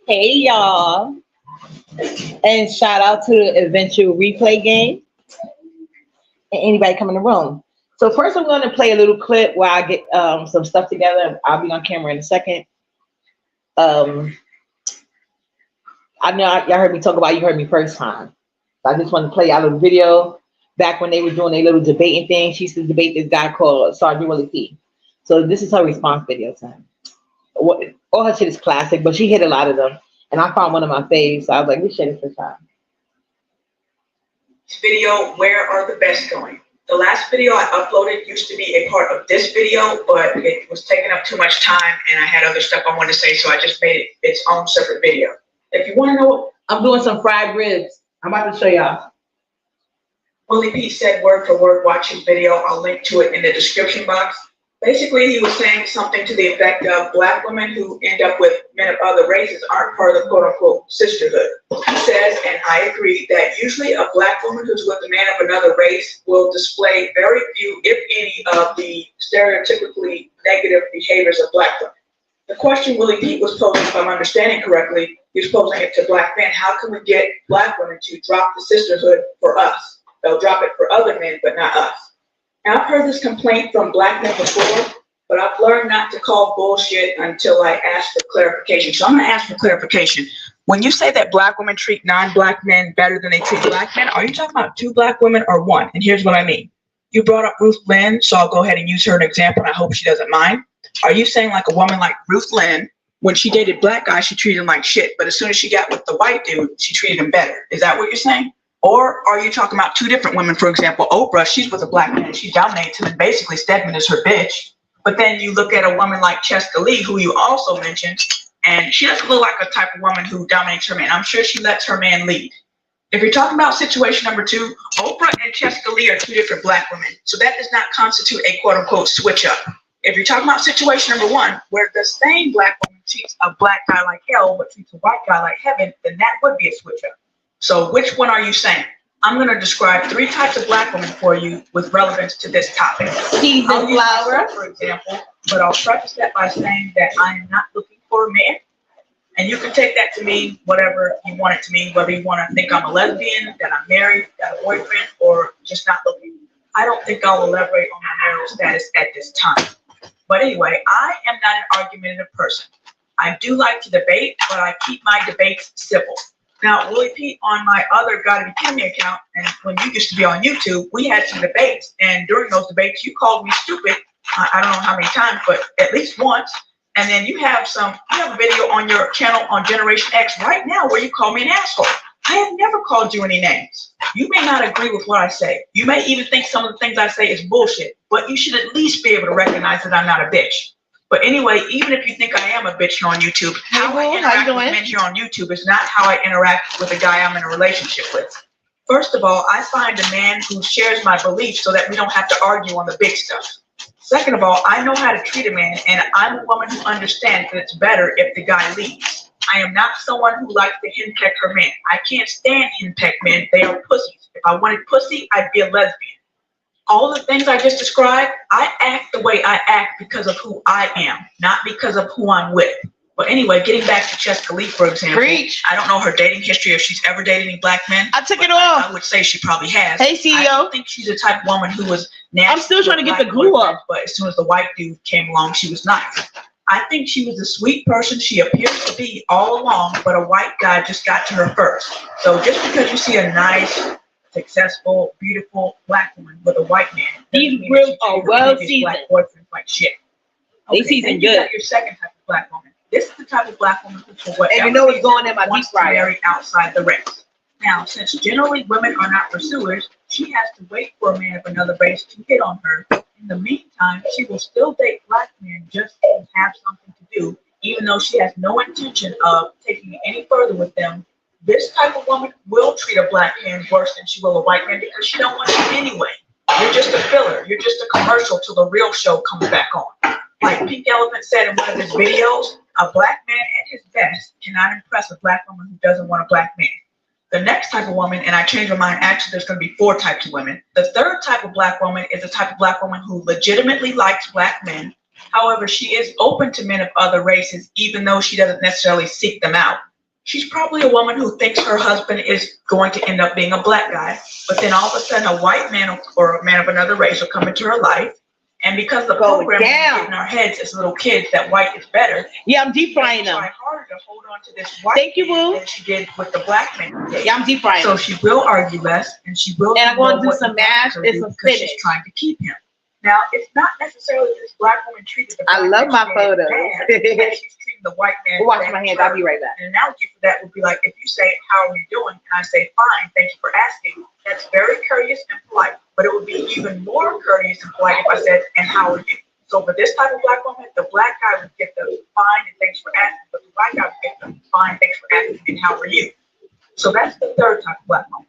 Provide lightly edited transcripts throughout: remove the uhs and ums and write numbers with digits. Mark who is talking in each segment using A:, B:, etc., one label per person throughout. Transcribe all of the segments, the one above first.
A: Hey y'all, and shout out to the eventual replay game and anybody come in the room. So first, I'm going to play a little clip where I get some stuff together. I'll be on camera in a second. Um, I know y'all heard me talk about you heard me first time. So I just want to play y'all a little video back when they were doing their little debating thing. She used to debate this guy called Sergeant Willie P. So this is her response video time. All her shit is classic, but she hit a lot of them. And I found one of my faves, so I was like, this shit is for time.
B: This video, where are the best going? The last video I uploaded used to be a part of this video, but it was taking up too much time and I had other stuff I wanted to say, so I just made it its own separate video. If you want to know what
A: I'm doing some fried ribs. I'm about to show y'all.
B: Willie P said word for word, watch his video. I'll link to it in the description box. Basically, he was saying something to the effect of black women who end up with men of other races aren't part of the quote-unquote sisterhood. He says, and I agree, that usually a black woman who's with a man of another race will display very few, if any, of the stereotypically negative behaviors of black women. The question Willie P was posing, if I'm understanding correctly, he was posing it to black men. How can we get black women to drop the sisterhood for us? They'll drop it for other men, but not us. And I've heard this complaint from black men before, but I've learned not to call bullshit until I ask for clarification. So I'm going to ask for clarification. When you say that black women treat non-black men better than they treat black men, are you talking about two black women or one? And here's what I mean. You brought up Ruth Lynn, so I'll go ahead and use her as an example, and I hope she doesn't mind. Are you saying like a woman like Ruth Lynn, when she dated black guys, she treated him like shit, but as soon as she got with the white dude, she treated him better? Is that what you're saying? Or are you talking about two different women? For example, Oprah, she's with a black man and she dominates him, and basically Stedman is her bitch. But then you look at a woman like Cheska Lee, who you also mentioned, and she doesn't look like a type of woman who dominates her man. I'm sure she lets her man lead. If you're talking about situation number two, Oprah and Cheska Lee are two different black women. So that does not constitute a quote unquote switch up. If you're talking about situation number one, where the same black woman treats a black guy like hell, but treats a white guy like heaven, then that would be a switch up. So which one are you saying? I'm going to describe three types of black women for you with relevance to this topic.
A: Cheese and flour,
B: for example, but I'll preface that by saying that I am not looking for a man. And you can take that to mean whatever you want it to mean, whether you want to think I'm a lesbian, that I'm married, got a boyfriend, or just not looking. I don't think I'll elaborate on my marital status at this time. But anyway, I am not an argumentative person. I do like to debate, but I keep my debates civil. Now, Willie P, on my other Gotta Be Kidding Me account, and when you used to be on YouTube, we had some debates, and during those debates, you called me stupid. I don't know how many times, but at least once. And then you have a video on your channel on Generation X right now where you call me an asshole. I have never called you any names. You may not agree with what I say. You may even think some of the things I say is bullshit, but you should at least be able to recognize that I'm not a bitch. But anyway, even if you think I am a bitch here on YouTube, how I interact with men here on YouTube is not how I interact with a guy I'm in a relationship with. First of all, I find a man who shares my beliefs so that we don't have to argue on the big stuff. Second of all, I know how to treat a man, and I'm a woman who understands that it's better if the guy leads. I am not someone who likes to henpeck her man. I can't stand henpeck men. They are pussies. If I wanted pussy, I'd be a lesbian. All the things I just described, I act the way I act because of who I am, not because of who I'm with. But anyway, getting back to Cheska Lee, for example,
A: Preach.
B: I don't know her dating history, if she's ever dated any black men.
A: I took it off.
B: I would say she probably has.
A: Hey, CEO.
B: I don't think she's the type of woman who was nasty.
A: I'm still trying to get the glue up.
B: But as soon as the white dude came along, she was nice. I think she was the sweet person she appears to be all along, but a white guy just got to her first. So just because you see a nice, successful, beautiful black woman with a white man,
A: these ribs are well seasoned.
B: Black boyfriend like shit.
A: Okay, they season good.
B: You got your second type of black woman. This is the type of black woman who, for whatever
A: and you know what's going in my deep fryer.
B: Marry outside the race. Now, since generally women are not pursuers, she has to wait for a man of another race to hit on her. In the meantime, she will still date black men just to have something to do, even though she has no intention of taking it any further with them. This type of woman will treat a black man worse than she will a white man because she don't want it anyway. You're just a filler. You're just a commercial till the real show comes back on. Like Pink Elephant said in one of his videos, a black man at his best cannot impress a black woman who doesn't want a black man. The next type of woman, and I changed my mind, actually there's going to be 4 types of women. The third type of black woman is the type of black woman who legitimately likes black men. However, she is open to men of other races, even though she doesn't necessarily seek them out. She's probably a woman who thinks her husband is going to end up being a black guy, but then all of a sudden a white man or a man of another race will come into her life. And because the program is in our heads as little kids that white is better.
A: Yeah, I'm deep frying them.
B: Try harder to hold on to this white.
A: Thank you, boo.
B: Than she did with the black man.
A: Yeah, I'm deep frying.
B: So she will argue less, and she will.
A: And I'm going to do some mash and some spinach.
B: She's trying to keep him. Now, it's not necessarily this black woman treated the black
A: I love my photos.
B: She's treating the white man.
A: We'll wash my hands. I'll be right back.
B: An analogy for that would be like if you say, "How are you doing?" and I say, "Fine, thank you for asking." That's very courteous and polite. But it would be even more courteous and polite if I said, "And how are you?" So for this type of black woman, the black guy would get the fine and thanks for asking, but the white guy would get the fine, thanks for asking, and how are you? So that's the third type of black woman.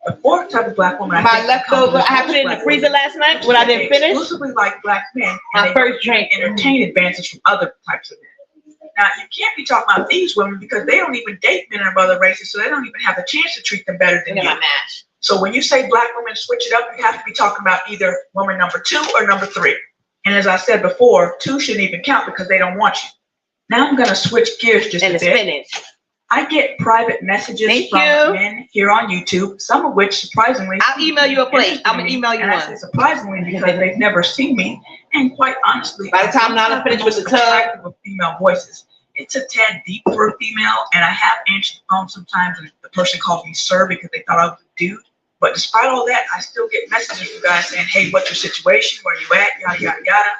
B: The fourth type of black woman,
A: my leftover, I put it in the freezer last night when I didn't finish.
B: Exclusively like black men.
A: My first drink.
B: Entertain advances from other types of men. Now, you can't be talking about these women because they don't even date men of other races, so they don't even have a chance to treat them better than you. So when you say black women switch it up, you have to be talking about either woman number 2 or number 3. And as I said before, 2 shouldn't even count because they don't want you. Now I'm going to switch gears just a bit. Spinach. I get private messages from men here on YouTube, some of which surprisingly.
A: I'll email you a plate. I'm going to email you one.
B: Surprisingly, because they've never seen me. And quite honestly,
A: by the time I'm finished with the tub,
B: of female voices. It's a tad deep for a female, and I have answered the phone sometimes, and the person called me sir because they thought I was a dude. But despite all that, I still get messages from guys saying, "Hey, what's your situation? Where you at? Yada, yada, yada."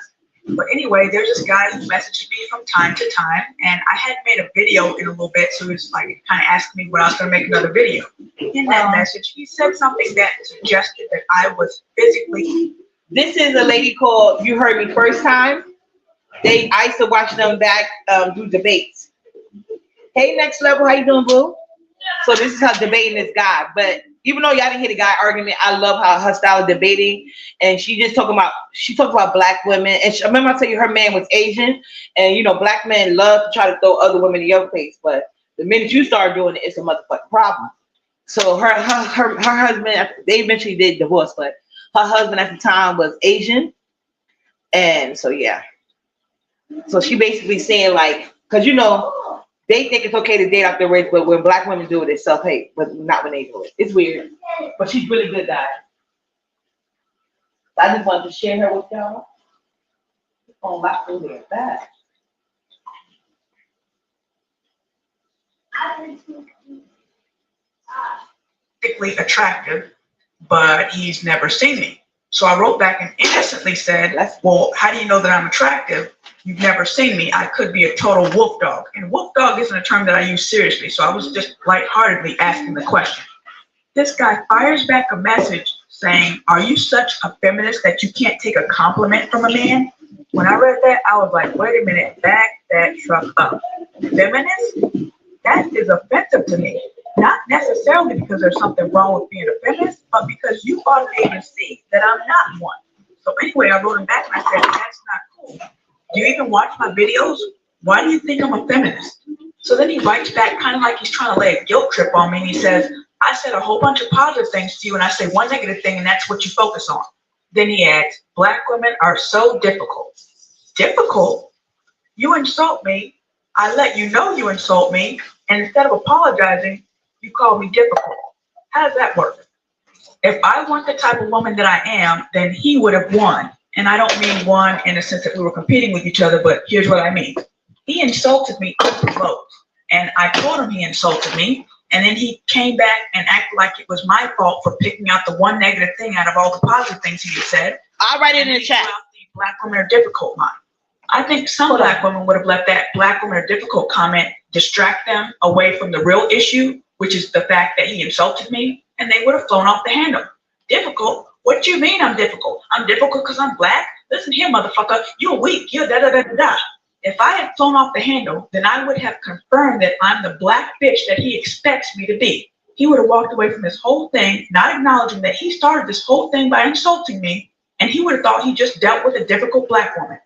B: But anyway, there's this guy who messages me from time to time, and I had made a video in a little bit, so it's like kind of asking me when I was going to make another video. In that message, he said something that suggested that I was physically.
A: This is a lady called You Heard Me First Time. I used to watch them back do debates. Hey, Next Level, how you doing, boo? So this is her debating this guy, but even though y'all didn't hear the guy argument, I love how her style of debating, and she talked about black women. And I remember I tell you her man was Asian, and you know black men love to try to throw other women in your face, but the minute you start doing it, it's a motherfucking problem. So her husband, they eventually did divorce, but her husband at the time was Asian, and so yeah. So she basically saying like, because you know. They think it's okay to date out their race, but when black women do it, it's self-hate, but not when they do it. It's weird, but she's really good, guys. I just wanted to share her with y'all. Oh, my food is bad.
B: Physically attractive, but he's never seen me. So I wrote back and innocently said, "Well, how do you know that I'm attractive? You've never seen me. I could be a total wolf dog." And wolf dog isn't a term that I use seriously, so I was just lightheartedly asking the question. This guy fires back a message saying, "Are you such a feminist that you can't take a compliment from a man?" When I read that, I was like, wait a minute, back that truck up. Feminist? That is offensive to me. Not necessarily because there's something wrong with being a feminist, but because you ought to be able to see that I'm not one. So anyway, I wrote him back and I said, "That's not cool. Do you even watch my videos? Why do you think I'm a feminist?" So then he writes back kind of like he's trying to lay a guilt trip on me. And he says, "I said a whole bunch of positive things to you and I say one negative thing and that's what you focus on." Then he adds, "Black women are so difficult." Difficult? You insult me. I let you know you insult me. And instead of apologizing, you call me difficult. How does that work? If I want the type of woman that I am, then he would have won. And I don't mean won in the sense that we were competing with each other, but here's what I mean. He insulted me unprovoked. And I told him he insulted me. And then he came back and acted like it was my fault for picking out the one negative thing out of all the positive things he had said.
A: I'll write it in the chat.
B: The black women are difficult line. I think some black women would have let that black women are difficult comment distract them away from the real issue, which is the fact that he insulted me, and they would have flown off the handle. Difficult? What do you mean I'm difficult? I'm difficult because I'm black? Listen here, motherfucker, you're weak, you're da-da-da-da-da. If I had flown off the handle, then I would have confirmed that I'm the black bitch that he expects me to be. He would have walked away from this whole thing, not acknowledging that he started this whole thing by insulting me, and he would have thought he just dealt with a difficult black woman.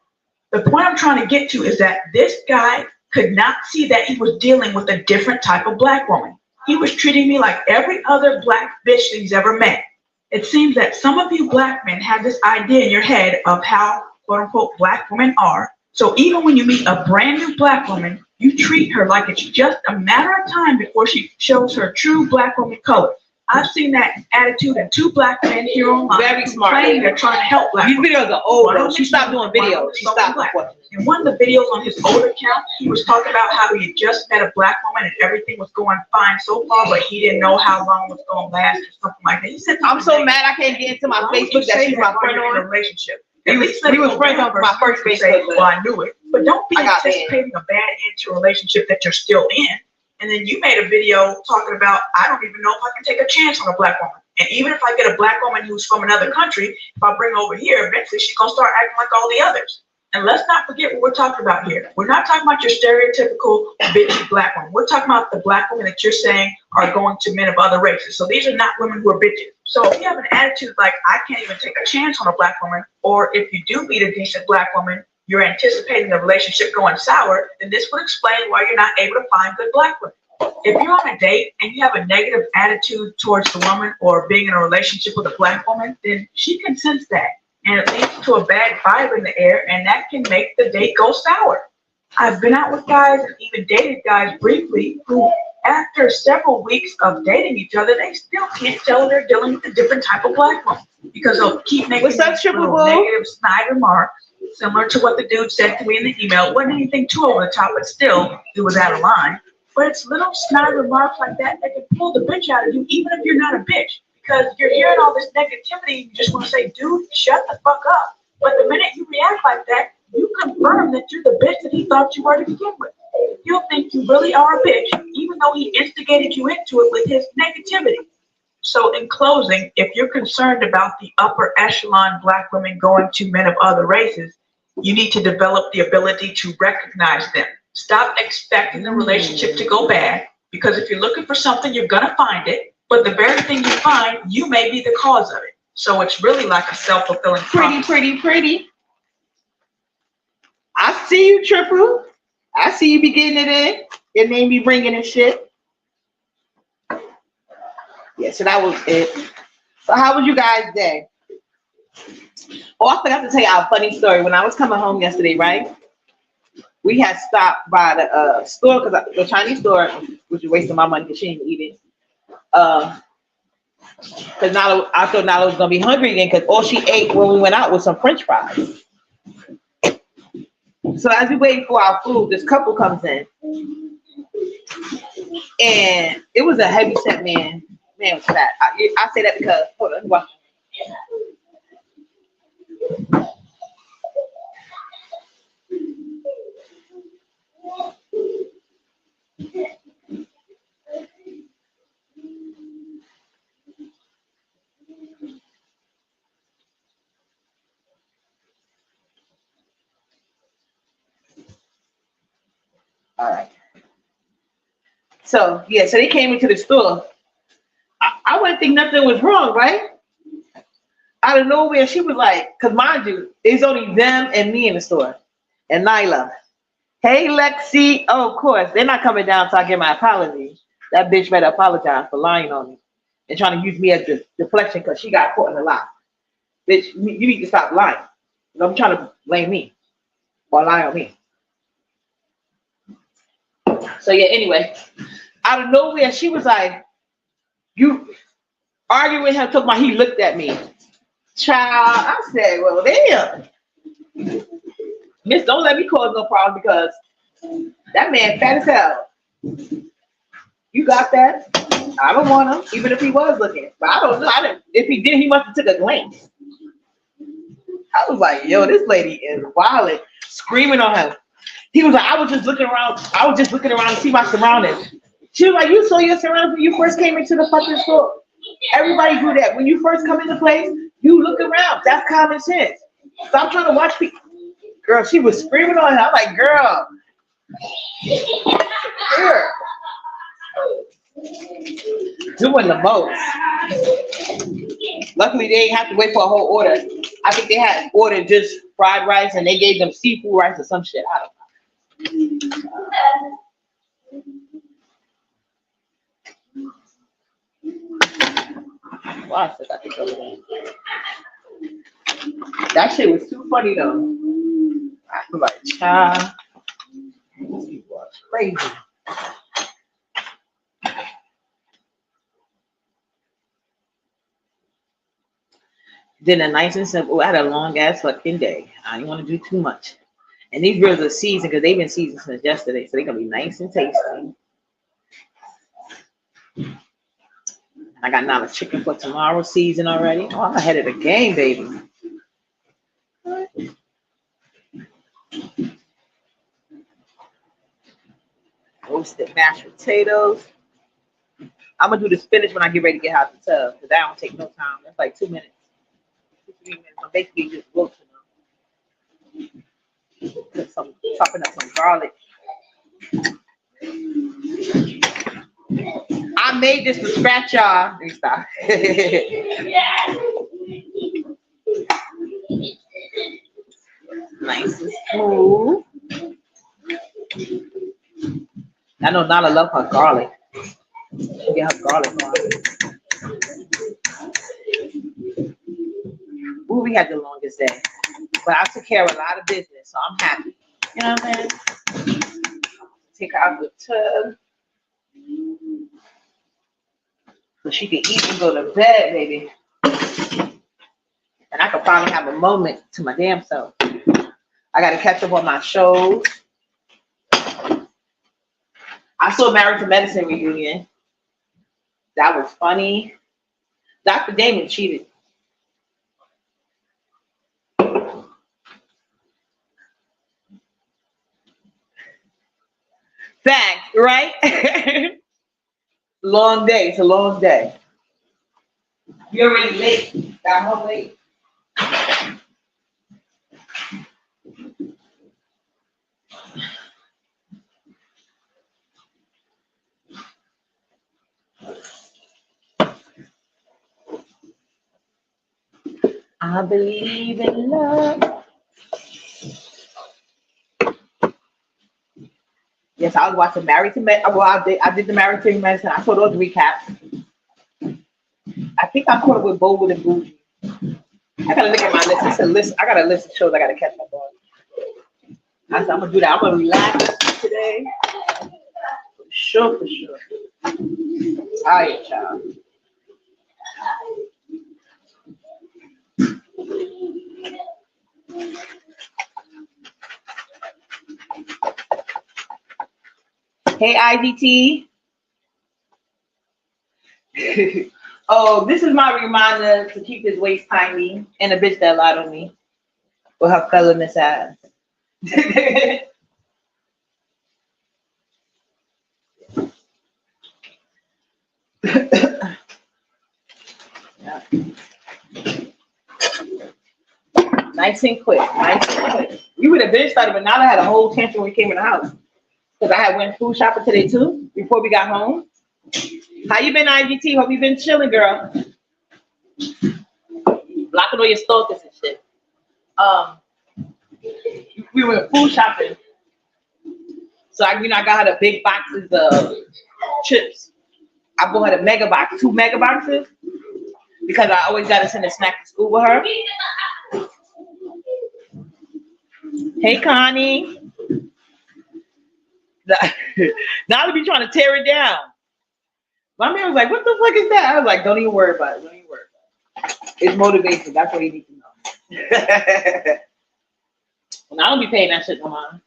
B: The point I'm trying to get to is that this guy could not see that he was dealing with a different type of black woman. He was treating me like every other black bitch that he's ever met. It seems that some of you black men have this idea in your head of how, quote unquote, black women are. So even when you meet a brand new black woman, you treat her like it's just a matter of time before she shows her true black woman color. I've seen that attitude in 2 black men here online.
A: Very smart.
B: Claiming they're trying to help black
A: These
B: women.
A: videos are old.
B: One
A: Though.
B: of
A: She stopped doing videos. She stopped.
B: In one of the videos on his old account, he was talking about how he had just met a black woman and everything was going fine so far, but he didn't know how long it was going to last or something like that. He said,
A: I'm so mad I can't get into my Facebook that she's my friend
B: in a
A: on.
B: relationship.
A: He was friends on my first Facebook.
B: Well, I knew it. But don't be anticipating a bad end to a relationship that you're still in. And then you made a video talking about, I don't even know if I can take a chance on a black woman. And even if I get a black woman who's from another country, if I bring her over here, eventually she's going to start acting like all the others. And let's not forget what we're talking about here. We're not talking about your stereotypical bitchy black woman. We're talking about the black women that you're saying are going to men of other races. So these are not women who are bitches. So if you have an attitude like, I can't even take a chance on a black woman, or if you do meet a decent black woman, you're anticipating the relationship going sour, then this would explain why you're not able to find good black women. If you're on a date and you have a negative attitude towards the woman or being in a relationship with a black woman, then she can sense that. And it leads to a bad vibe in the air, and that can make the date go sour. I've been out with guys and even dated guys briefly who, after several weeks of dating each other, they still can't tell they're dealing with a different type of black woman because they'll keep making little negative snide remarks, similar to what the dude said to me in the email. It wasn't anything too over the top, but still, it was out of line. But it's little snide remarks like that that can pull the bitch out of you, even if you're not a bitch. Because you're hearing all this negativity, you just want to say, dude, shut the fuck up. But the minute you react like that, you confirm that you're the bitch that he thought you were to begin with. He'll think you really are a bitch, even though he instigated you into it with his negativity. So in closing, if you're concerned about the upper echelon black women going to men of other races, you need to develop the ability to recognize them. Stop expecting the relationship to go bad, because if you're looking for something, you're going to find it. But the very thing you find, you may be the cause of it. So it's really like a self-fulfilling prophecy.
A: Pretty. I see you, Triple. I see you be getting it in. Your name be bringing in shit. Yeah, so that was it. So how was you guys' day? Oh, I forgot to tell you a funny story. When I was coming home yesterday, right? We had stopped by the store, because the Chinese store, which is wasting my money because she didn't eat it. Because now I thought Nala was gonna be hungry again, because all she ate when we went out was some French fries. So as we waiting for our food, this couple comes in, and it was a heavy set man. Man was fat. I say that because hold on, watch. All right. So yeah, so they came into the store. I wouldn't think nothing was wrong, right? Out of nowhere, she was like, because mind you, it's only them and me in the store, and Nyla. Hey, Lexi. Oh, of course, they're not coming down until I get my apology. That bitch better apologize for lying on me and trying to use me as a deflection because she got caught in a lie. Bitch, you need to stop lying. I'm trying to blame me or lie on me. So yeah, anyway, out of nowhere, she was like, you arguing with him, talking about he looked at me. Child, I said, well, damn. Miss, don't let me cause no problem because that man fat as hell. You got that? I don't want him, even if he was looking. But I don't know. If he did, he must have took a glance. I was like, yo, this lady is wild, screaming on him. He was like, I was just looking around to see my surroundings. She was like, you saw your surroundings when you first came into the fucking store. Everybody do that. When you first come into place, you look around. That's common sense. Stop trying to watch people. Girl, she was screaming on him. I'm like, girl. Doing the most. Luckily, they didn't have to wait for a whole order. I think they had ordered just fried rice and they gave them seafood rice or some shit. I don't know. Wow, I got this over there. That shit was too funny though. I was like, child, these people are crazy. Dinner nice and simple. I had a long ass fucking day. I didn't want to do too much. And these ribs are seasoned because they've been seasoned since yesterday, so they're gonna be nice and tasty. I got another chicken for tomorrow, seasoned already. Oh, I'm ahead of the game, baby. Roasted mashed potatoes. I'm gonna do the spinach when I get ready to get out the tub because that don't take no time. That's like 2 minutes, 3 minutes. I'm basically just roasting them. Put some chopping up some garlic. I made this from scratch, y'all. Let me stop. Nice and smooth. I know Nala love her garlic. She get her garlic on. Ooh, we had the longest day. But I took care of a lot of business, so I'm happy. You know what I'm saying? Take her out the tub. So she can eat and go to bed, baby. And I can finally have a moment to my damn self. I got to catch up on my shows. I saw Married to Medicine reunion. That was funny. Dr. Damon cheated. Fact, right? Long day. It's a long day. You're already late. Got home late. I believe in love. Yes, I was watching Married to Medicine. Well, I did the Married to Medicine. I saw those recaps. I think I caught it with Bold and Bougie. I gotta look at my list. It's a list. I got a list of shows I gotta catch up on. I said I'm gonna do that. I'm gonna relax today. For sure. Tired, child. Hey, IDT. Oh, this is my reminder to keep his waist tiny and a bitch that lied on me with her colorless ass. Yeah. Nice and quick. We would have been started, but now I had a whole tantrum when we came in the house. Because I had went food shopping today too, before we got home. How you been, IGT? Hope you been chilling, girl. Blocking all your stalkers and shit. We went food shopping. So I got her the big boxes of chips. I bought her the mega box, 2 mega boxes, because I always gotta send a snack to school with her. Hey, Connie. Now they be trying to tear it down. My man was like, "What the fuck is that?" I was like, "Don't even worry about it. Don't even worry about it. It's motivation. That's what you need to know." And I don't be paying that shit no more.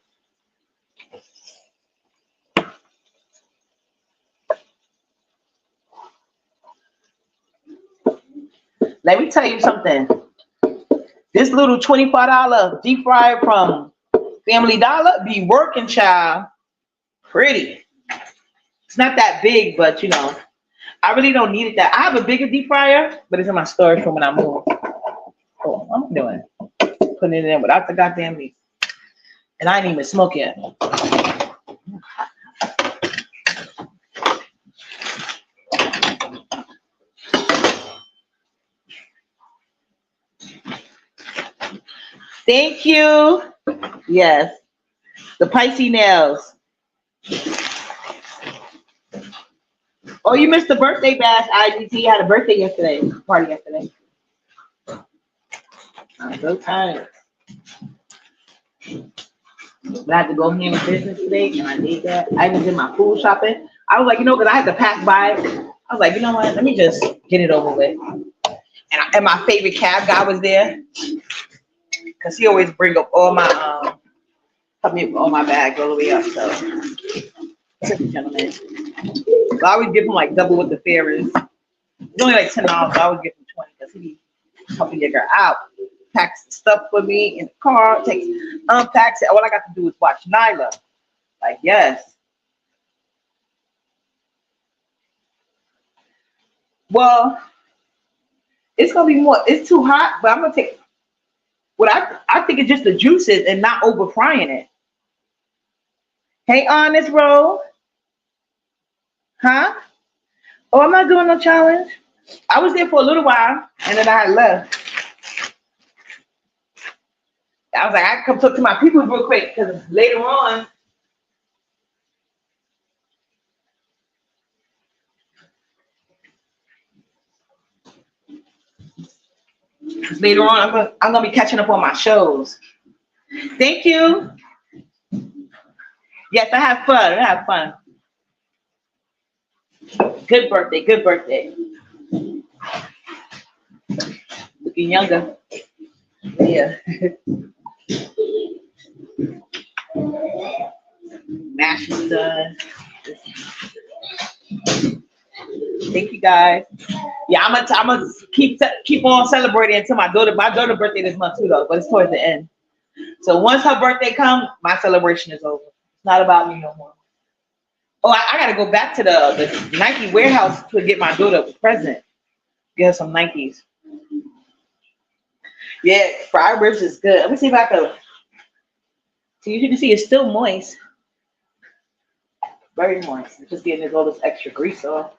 A: Let me tell you something. This little $25 deep fryer from Family Dollar be working, child. Pretty. It's not that big, but I really don't need it that. I have a bigger deep fryer, but it's in my storage from when I moved. Oh, what I'm doing? Putting it in without the goddamn meat. And I ain't even smoke yet. Thank you. Yes. The Pisces nails. Oh, you missed the birthday bash, IGT. Had a birthday yesterday. Party yesterday. I'm so tired. But I had to go handle business today, and I did that. I even did my food shopping. I was like, because I had to pass by. I was like, you know what? Let me just get it over with. And my favorite cab guy was there, because he always bring up all my help me with all my bags all the way up. So, such a gentleman. So I always give him like double what the fare is. It's only like $10, so I always give him 20 because he be helping your girl out. Packs stuff for me in the car, unpacks it. All I got to do is watch Nyla. Like, yes. Well, it's gonna be more. It's too hot, but I'm gonna take what I think it's just the juices and not over frying it. Hey, Honest Roll. Huh? Oh, I'm not doing no challenge. I was there for a little while and then I had left. I was like, I can come talk to my people real quick because later on, I'm gonna be catching up on my shows. Thank you. Yes, I have fun. I have fun. Good birthday. Good birthday. Looking younger. Yeah. Mash is done. Thank you guys. Yeah, I'm gonna keep on celebrating until my daughter's birthday this month too though, but it's towards the end. So once her birthday comes, my celebration is over. It's not about me no more. Oh, I gotta go back to the Nike warehouse to get my daughter a present. Get her some Nikes. Yeah, fried ribs is good. Let me see if I can. So you can see it's still moist. Very moist. It's just getting all this extra grease off.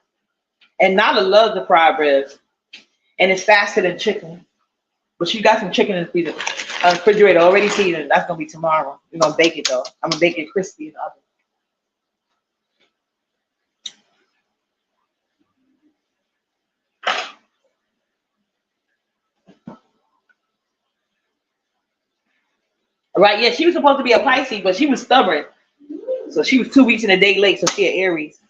A: And Nala loves the fried ribs. And it's faster than chicken. But she got some chicken in the refrigerator already seasoned. That's gonna be tomorrow. We're gonna bake it though. I'm gonna bake it crispy in the oven. Right, yeah, she was supposed to be a Pisces, but she was stubborn. So she was 2 weeks and a day late, so she an Aries.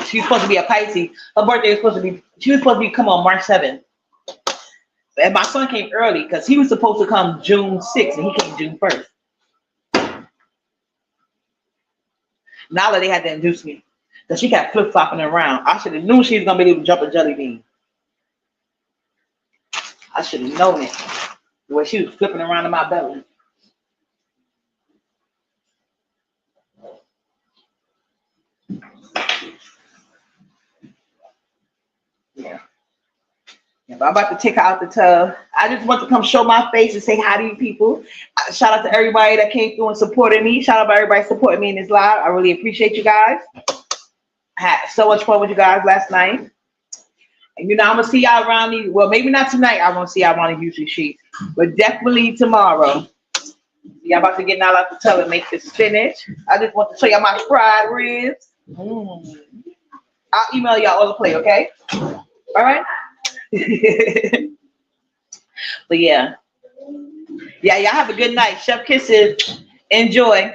A: She was supposed to be a Pisces. Her birthday was supposed to be come on March 7th. And my son came early because he was supposed to come June 6th and he came June 1st. Now that they had to induce me. Because she kept flip-flopping around. I should have known she was going to be able to jump a jelly bean. I should have known it. The way she was flipping around in my belly. Yeah. But I'm about to take her out the tub. I just want to come show my face and say hi to you people. Shout out to everybody that came through and supported me. Shout out to everybody supporting me in this live. I really appreciate you guys. I had so much fun with you guys last night. And I'm going to see y'all around these. Well, maybe not tonight. I'm going to see y'all around these YouTube sheets. But definitely tomorrow. Y'all about to get out the tub and make this spinach. I just want to show y'all my fried ribs. I'll email y'all all the plate, okay? All right? But yeah, y'all have a good night. Chef kisses. Enjoy.